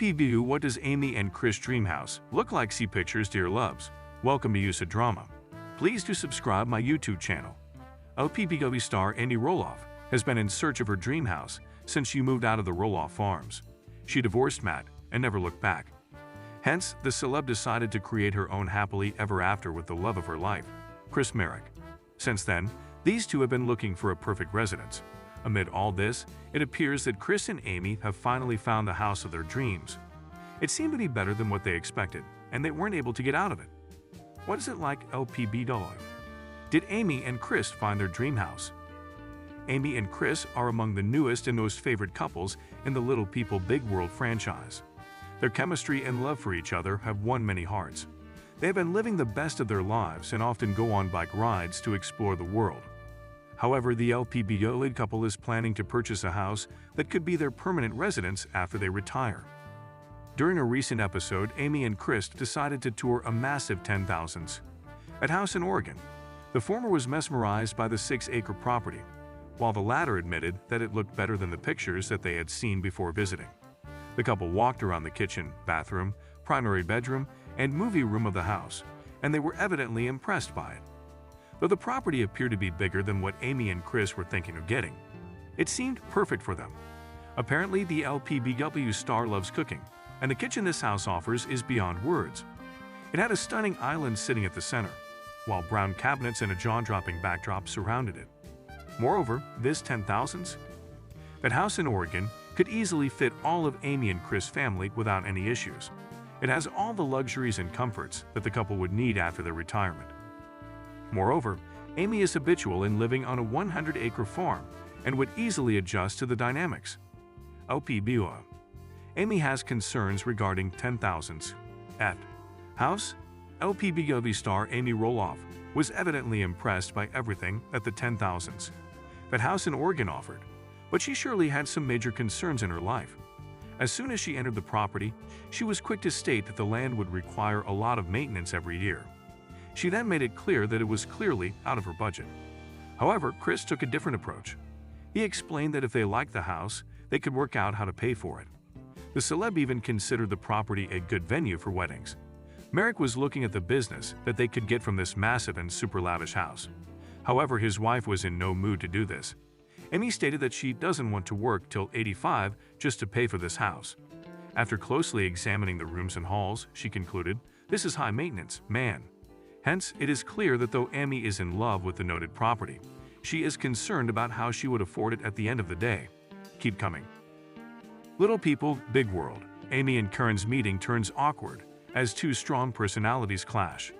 OPView. What does Amy and Chris' dream house look like? See pictures, dear loves. Welcome to USA Drama. Please do subscribe my YouTube channel. OPView star Amy Roloff has been in search of her dream house since she moved out of the Roloff farms. She divorced Matt and never looked back. Hence, the celeb decided to create her own happily ever after with the love of her life, Chris Marek. Since then, these two have been looking for a perfect residence. Amid all this, it appears that Chris and Amy have finally found the house of their dreams. It seemed to be better than what they expected, and they weren't able to get out of it. What is it like? LPBW? Did Amy and Chris find their dream house? Amy and Chris are among the newest and most favorite couples in the Little People Big World franchise. Their chemistry and love for each other have won many hearts. They have been living the best of their lives and often go on bike rides to explore the world. However, the LPBW lead couple is planning to purchase a house that could be their permanent residence after they retire. During a recent episode, Amy and Chris decided to tour a massive 10,000s at house in Oregon. The former was mesmerized by the 6-acre property, while the latter admitted that it looked better than the pictures that they had seen before visiting. The couple walked around the kitchen, bathroom, primary bedroom, and movie room of the house, and they were evidently impressed by it. Though the property appeared to be bigger than what Amy and Chris were thinking of getting, it seemed perfect for them. Apparently, the LPBW star loves cooking, and the kitchen this house offers is beyond words. It had a stunning island sitting at the center, while brown cabinets and a jaw-dropping backdrop surrounded it. Moreover, this 10,000s? That house in Oregon could easily fit all of Amy and Chris' family without any issues. It has all the luxuries and comforts that the couple would need after their retirement. Moreover, Amy is habitual in living on a 100-acre farm and would easily adjust to the dynamics. LPBW. Amy has concerns regarding 10,000s at house. LPBW star Amy Roloff was evidently impressed by everything that the 10,000s that house in Oregon offered, but she surely had some major concerns in her life. As soon as she entered the property, she was quick to state that the land would require a lot of maintenance every year. She then made it clear that it was clearly out of her budget. However, Chris took a different approach. He explained that if they liked the house, they could work out how to pay for it. The celeb even considered the property a good venue for weddings. Marek was looking at the business that they could get from this massive and super lavish house. However, his wife was in no mood to do this. Amy stated that she doesn't want to work till 85 just to pay for this house. After closely examining the rooms and halls, she concluded, "This is high maintenance, man." Hence, it is clear that though Amy is in love with the noted property, she is concerned about how she would afford it at the end of the day. Keep coming. Little People, Big World. Amy and Karen's meeting turns awkward as two strong personalities clash.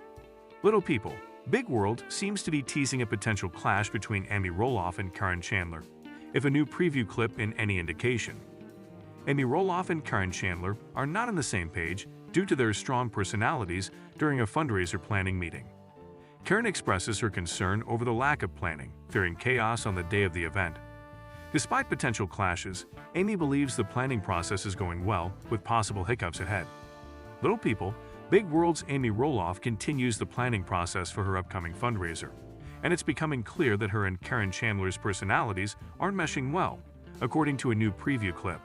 Little People, Big World seems to be teasing a potential clash between Amy Roloff and Karen Chandler, if a new preview clip in any indication. Amy Roloff and Karen Chandler are not on the same page due to their strong personalities during a fundraiser planning meeting. Karen expresses her concern over the lack of planning, fearing chaos on the day of the event. Despite potential clashes, Amy believes the planning process is going well, with possible hiccups ahead. Little People, Big World's Amy Roloff continues the planning process for her upcoming fundraiser, and it's becoming clear that her and Karen Chandler's personalities aren't meshing well, according to a new preview clip.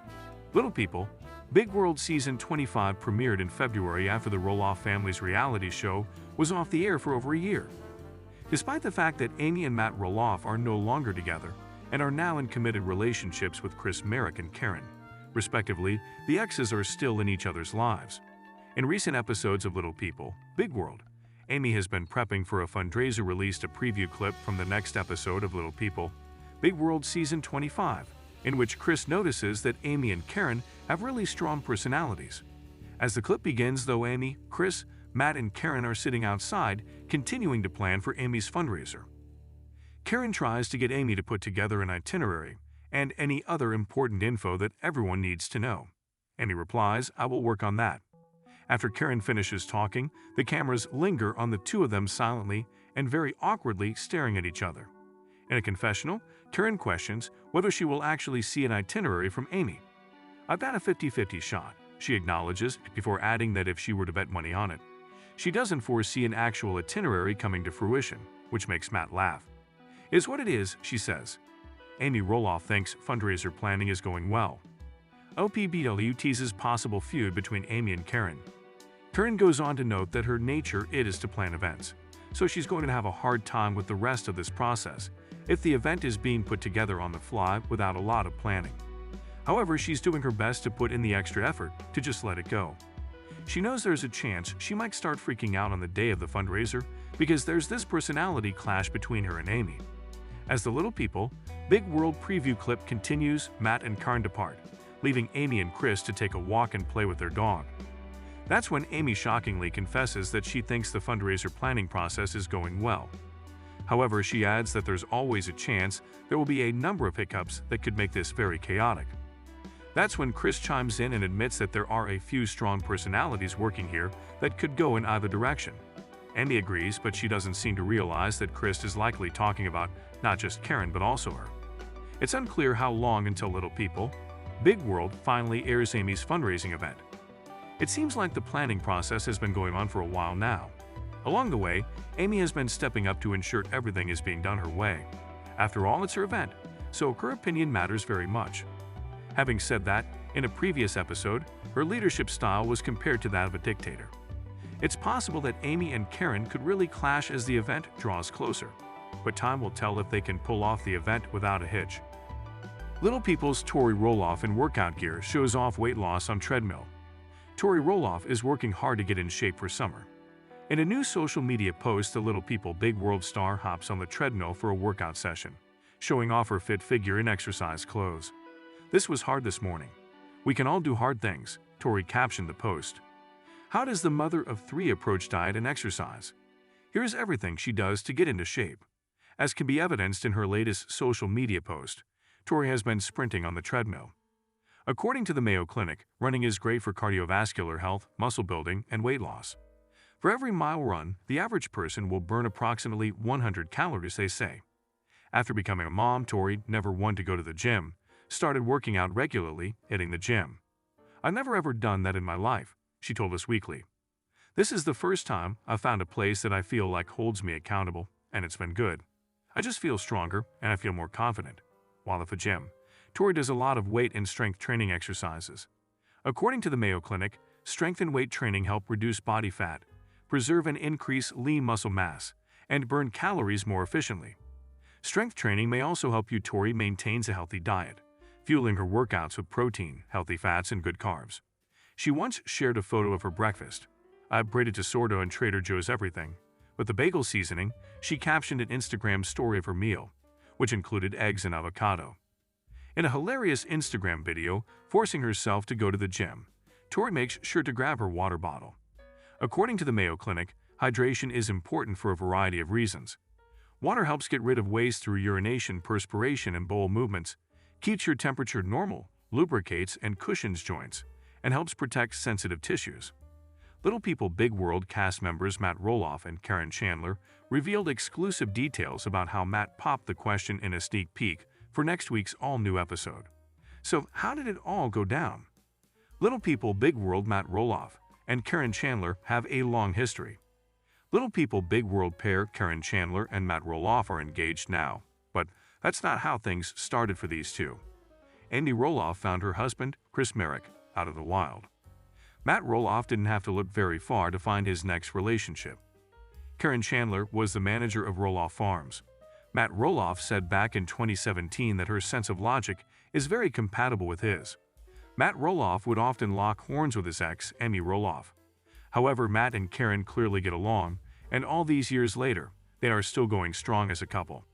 Little People, Big World Season 25 premiered in February after the Roloff family's reality show was off the air for over a year. Despite the fact that Amy and Matt Roloff are no longer together and are now in committed relationships with Chris Marek and Karen, respectively, the exes are still in each other's lives. In recent episodes of Little People, Big World, Amy has been prepping for a fundraiser, released a preview clip from the next episode of Little People, Big World Season 25, in which Chris notices that Amy and Karen have really strong personalities. As the clip begins, though, Amy, Chris, Matt, and Karen are sitting outside, continuing to plan for Amy's fundraiser. Karen tries to get Amy to put together an itinerary and any other important info that everyone needs to know. Amy replies, "I will work on that." After Karen finishes talking, the cameras linger on the two of them silently and very awkwardly staring at each other. In a confessional, Karen questions whether she will actually see an itinerary from Amy. "I've got a 50-50 shot," she acknowledges, before adding that if she were to bet money on it, she doesn't foresee an actual itinerary coming to fruition, which makes Matt laugh. "Is what it is," she says. Amy Roloff thinks fundraiser planning is going well. OPBW teases possible feud between Amy and Karen. Karen goes on to note that her nature it is to plan events, so she's going to have a hard time with the rest of this process if the event is being put together on the fly without a lot of planning. However, she's doing her best to put in the extra effort to just let it go. She knows there's a chance she might start freaking out on the day of the fundraiser because there's this personality clash between her and Amy. As the Little People, Big World preview clip continues, Matt and Karen depart, leaving Amy and Chris to take a walk and play with their dog. That's when Amy shockingly confesses that she thinks the fundraiser planning process is going well. However, she adds that there's always a chance there will be a number of hiccups that could make this very chaotic. That's when Chris chimes in and admits that there are a few strong personalities working here that could go in either direction. Amy agrees, but she doesn't seem to realize that Chris is likely talking about not just Karen but also her. It's unclear how long until Little People, Big World finally airs Amy's fundraising event. It seems like the planning process has been going on for a while now. Along the way, Amy has been stepping up to ensure everything is being done her way. After all, it's her event, so her opinion matters very much. Having said that, in a previous episode, her leadership style was compared to that of a dictator. It's possible that Amy and Karen could really clash as the event draws closer, but time will tell if they can pull off the event without a hitch. Little People's Tori Roloff in workout gear shows off weight loss on treadmill. Tori Roloff is working hard to get in shape for summer. In a new social media post, the Little People Big World star hops on the treadmill for a workout session, showing off her fit figure in exercise clothes. "This was hard this morning. We can all do hard things," Tori captioned the post. How does the mother of three approach diet and exercise? Here's everything she does to get into shape. As can be evidenced in her latest social media post, Tori has been sprinting on the treadmill. According to the Mayo Clinic, running is great for cardiovascular health, muscle building, and weight loss. For every mile run, the average person will burn approximately 100 calories, they say. After becoming a mom, Tori, never one to go to the gym, started working out regularly, hitting the gym. "I've never ever done that in my life," she told Us Weekly. "This is the first time I've found a place that I feel like holds me accountable, and it's been good. I just feel stronger and I feel more confident." While at the gym, Tori does a lot of weight and strength training exercises. According to the Mayo Clinic, strength and weight training help reduce body fat, preserve and increase lean muscle mass, and burn calories more efficiently. Strength training may also help you. Tori maintains a healthy diet, fueling her workouts with protein, healthy fats, and good carbs. She once shared a photo of her breakfast. "I braided to sourdough and Trader Joe's everything." With the bagel seasoning, she captioned an Instagram story of her meal, which included eggs and avocado. In a hilarious Instagram video forcing herself to go to the gym, Tori makes sure to grab her water bottle. According to the Mayo Clinic, hydration is important for a variety of reasons. Water helps get rid of waste through urination, perspiration, and bowel movements, keeps your temperature normal, lubricates and cushions joints, and helps protect sensitive tissues. Little People Big World cast members Matt Roloff and Karen Chandler revealed exclusive details about how Matt popped the question in a sneak peek for next week's all-new episode. So how did it all go down? Little People Big World Matt Roloff and Karen Chandler have a long history. Little People Big World pair Karen Chandler and Matt Roloff are engaged now, but that's not how things started for these two. Amy Roloff found her husband, Chris Merrick, out of the wild. Matt Roloff didn't have to look very far to find his next relationship. Karen Chandler was the manager of Roloff Farms. Matt Roloff said back in 2017 that her sense of logic is very compatible with his. Matt Roloff would often lock horns with his ex, Amy Roloff. However, Matt and Karen clearly get along, and all these years later, they are still going strong as a couple.